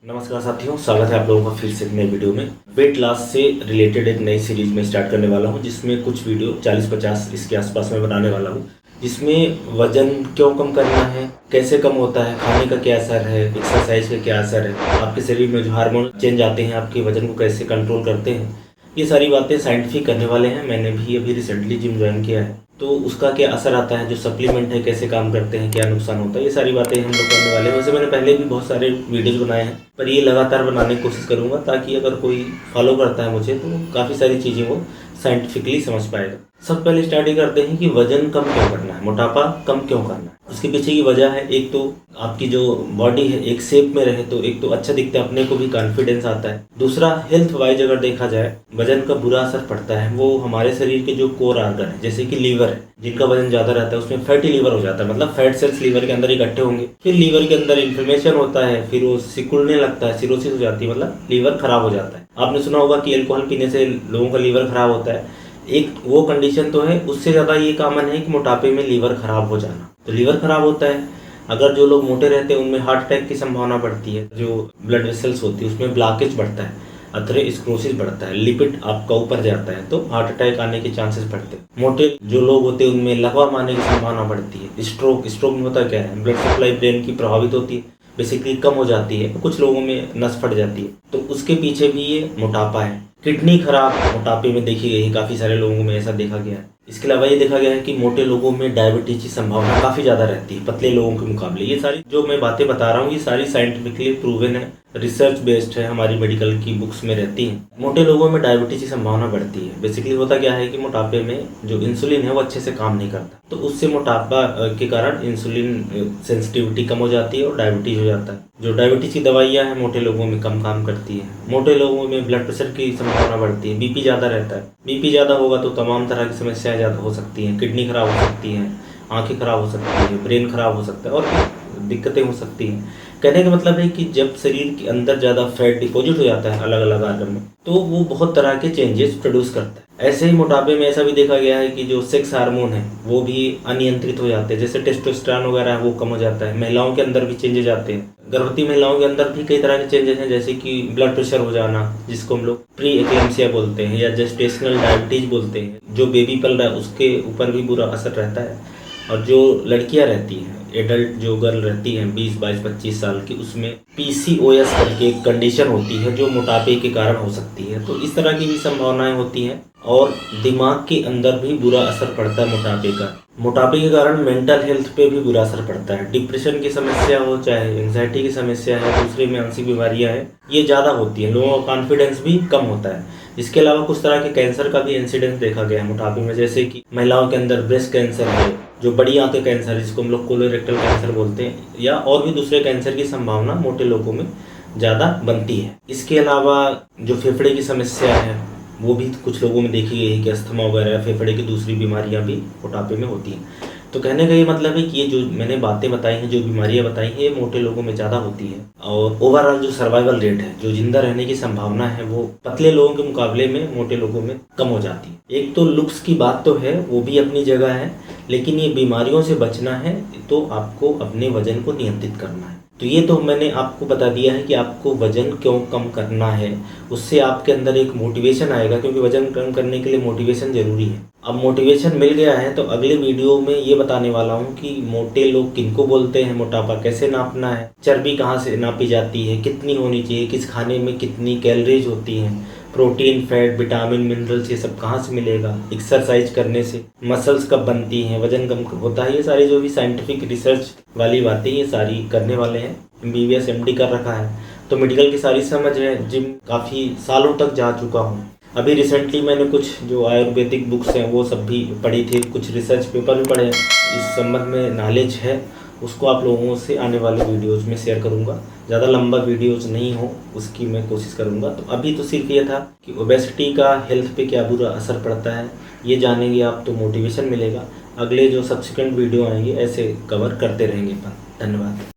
नमस्कार साथियों, स्वागत है आप लोगों का फिर से एक नए वीडियो में। वेट लॉस से रिलेटेड एक नई सीरीज में स्टार्ट करने वाला हूं, जिसमें कुछ वीडियो 40-50 इसके आसपास में बनाने वाला हूं, जिसमें वजन क्यों कम करना है, कैसे कम होता है, खाने का क्या असर है, एक्सरसाइज का क्या असर है, आपके शरीर में जो हार्मोन चेंज आते हैं आपके वजन को कैसे कंट्रोल करते हैं, ये सारी बातें साइंटिफिक करने वाले हैं। मैंने भी अभी रिसेंटली जिम ज्वाइन किया है, तो उसका क्या असर आता है, जो सप्लीमेंट है कैसे काम करते हैं, क्या नुकसान होता है, ये सारी बातें हम लोग करने वाले हैं। वैसे मैंने पहले भी बहुत सारे वीडियोस बनाए हैं, पर ये लगातार बनाने की कोशिश करूंगा ताकि अगर कोई फॉलो करता है मुझे तो काफ़ी सारी चीज़ें वो साइंटिफिकली समझ पाएगा। सबसे पहले स्टार्ट ही करते हैं कि वजन कम क्यों करना है, मोटापा कम क्यों करना है। उसके पीछे की वजह है, एक तो आपकी जो बॉडी है एक शेप में रहे तो एक तो अच्छा दिखता है, अपने को भी कॉन्फिडेंस आता है। दूसरा, हेल्थ वाइज अगर देखा जाए वजन का बुरा असर पड़ता है वो हमारे शरीर के जो कोर ऑर्गन है, जैसे कि लीवर है, जिनका वजन ज्यादा रहता है उसमें फैटी लीवर हो जाता है, मतलब फैट सेल्स लीवर के अंदर इकट्ठे होंगे, फिर लीवर के अंदर इन्फ्लेमेशन होता है, फिर वो सिकुड़ने लगता है, सिरोसिस हो जाती है, मतलब लीवर खराब हो जाता है। आपने सुना होगा कि अल्कोहल पीने से लोगों का लीवर खराब होता है, एक वो कंडीशन तो है, उससे ज़्यादा ये कॉमन है कि मोटापे में लीवर खराब हो जाना। तो लीवर खराब होता है, अगर जो लोग मोटे रहते हैं उनमें हार्ट अटैक की संभावना बढ़ती है, जो ब्लड वेसल्स होती है उसमें ब्लॉकेज बढ़ता है, अथेरोस्क्लेरोसिस बढ़ता है, लिपिड आपका ऊपर जाता है तो हार्ट अटैक आने के चांसेस बढ़ते हैं। मोटे जो लोग होते हैं उनमें लकवा मारने की संभावना बढ़ती है। स्ट्रोक में होता क्या है, ब्लड सप्लाई ब्रेन की प्रभावित होती है, बेसिकली कम हो जाती है, कुछ लोगों में नस फट जाती है, तो उसके पीछे भी ये मोटापा है। किडनी खराब मोटापे में देखी गई है, काफ़ी सारे लोगों में ऐसा देखा गया है। इसके अलावा ये देखा गया है कि मोटे लोगों में डायबिटीज की संभावना काफ़ी ज़्यादा रहती है पतले लोगों के मुकाबले। ये सारी जो मैं बातें बता रहा हूँ ये सारी साइंटिफिकली प्रूवन है, रिसर्च बेस्ड है, हमारी मेडिकल की बुक्स में रहती हैं। मोटे लोगों में डायबिटीज की संभावना बढ़ती है। बेसिकली होता क्या है कि मोटापे में जो इंसुलिन है वो अच्छे से काम नहीं करता, तो उससे मोटापा के कारण इंसुलिन सेंसिटिविटी कम हो जाती है और डायबिटीज हो जाता है। जो डायबिटीज की दवाइयाँ हैं मोटे लोगों में कम काम करती है। मोटे लोगों में ब्लड प्रेशर की संभावना बढ़ती है, बीपी ज़्यादा रहता है। बीपी ज़्यादा होगा तो तमाम तरह की समस्याएं ज़्यादा हो सकती हैं, किडनी खराब हो सकती है, आंखें खराब हो सकती है, ब्रेन खराब हो सकता है और भी दिक्कतें हो सकती हैं। कहने का मतलब है कि जब शरीर के अंदर ज़्यादा फैट डिपॉजिट हो जाता है अलग अलग आर्गन में, तो वो बहुत तरह के चेंजेस प्रोड्यूस करता है। ऐसे ही मोटापे में ऐसा भी देखा गया है कि जो सेक्स हार्मोन है वो भी अनियंत्रित हो जाते हैं, जैसे टेस्टोस्टेरोन वगैरह है वो कम हो जाता है। महिलाओं के अंदर भी चेंजेस आते हैं, गर्भवती महिलाओं के अंदर भी कई तरह के चेंजेस हैं, जैसे कि ब्लड प्रेशर हो जाना, जिसको हम लोग प्री एक्लेम्सिया बोलते हैं या जेस्टेशनल डायबिटीज बोलते हैं। जो बेबी पल रहा है उसके ऊपर भी बुरा असर रहता है। और जो लड़कियां रहती हैं, एडल्ट जो गर्ल रहती हैं 20, 22, 25 साल की, उसमें PCOS करके एक कंडीशन होती है जो मोटापे के कारण हो सकती है। तो इस तरह की भी संभावनाएं होती हैं। और दिमाग के अंदर भी बुरा असर पड़ता है मोटापे का। मोटापे के कारण मेंटल हेल्थ पे भी बुरा असर पड़ता है। डिप्रेशन की समस्या हो, चाहे एंग्जाइटी की समस्या है, दूसरी मानसिक बीमारियां हैं, ये ज़्यादा होती हैं। लोगों का कॉन्फिडेंस भी कम होता है। इसके अलावा कुछ तरह के कैंसर का भी इंसिडेंस देखा गया है मोटापे में, जैसे कि महिलाओं के अंदर ब्रेस्ट कैंसर है, जो बड़ी आंत कैंसर जिसको हम लोग कोलोरेक्टल कैंसर बोलते हैं, या और भी दूसरे कैंसर की संभावना मोटे लोगों में ज़्यादा बनती है। इसके अलावा जो फेफड़े की समस्या है वो भी कुछ लोगों में देखी गई है कि अस्थमा वगैरह फेफड़े की दूसरी बीमारियां भी मोटापे में होती हैं। तो कहने का ये मतलब है कि ये जो मैंने बातें बताई हैं, जो बीमारियां बताई हैं, ये मोटे लोगों में ज़्यादा होती है। और ओवरऑल जो सर्वाइवल रेट है, जो जिंदा रहने की संभावना है, वो पतले लोगों के मुकाबले में मोटे लोगों में कम हो जाती है। एक तो लुक्स की बात तो है, वो भी अपनी जगह है, लेकिन ये बीमारियों से बचना है तो आपको अपने वजन को नियंत्रित करना है। तो ये तो मैंने आपको बता दिया है कि आपको वजन क्यों कम करना है। उससे आपके अंदर एक मोटिवेशन आएगा, क्योंकि वजन कम करने के लिए मोटिवेशन जरूरी है। अब मोटिवेशन मिल गया है तो अगले वीडियो में ये बताने वाला हूँ कि मोटे लोग किनको बोलते हैं, मोटापा कैसे नापना है, चर्बी कहाँ से नापी जाती है, कितनी होनी चाहिए, किस खाने में कितनी कैलोरीज होती हैं, प्रोटीन, फैट, विटामिन, मिनरल्स, ये सब कहाँ से मिलेगा, एक्सरसाइज करने से मसल्स कब बनती हैं, वजन कम होता है, ये सारी जो भी साइंटिफिक रिसर्च वाली बातें ये सारी करने वाले हैं। MBBS MD कर रखा है तो मेडिकल की सारी समझ है, जिम काफ़ी सालों तक जा चुका हूँ। अभी रिसेंटली मैंने कुछ जो आयुर्वेदिक बुक्स हैं वो सब भी पढ़ी थी, कुछ रिसर्च पेपर भी पढ़े हैं, इस संबंध में नॉलेज है, उसको आप लोगों से आने वाले वीडियोज़ में शेयर करूंगा। ज़्यादा लंबा वीडियोज़ नहीं हो उसकी मैं कोशिश करूंगा। तो अभी तो सिर्फ ये था कि ओबेसिटी का हेल्थ पे क्या बुरा असर पड़ता है, ये जानेंगे आप तो मोटिवेशन मिलेगा। अगले जो सब्सिक्वेंट वीडियो आएंगे ऐसे कवर करते रहेंगे अपन। धन्यवाद।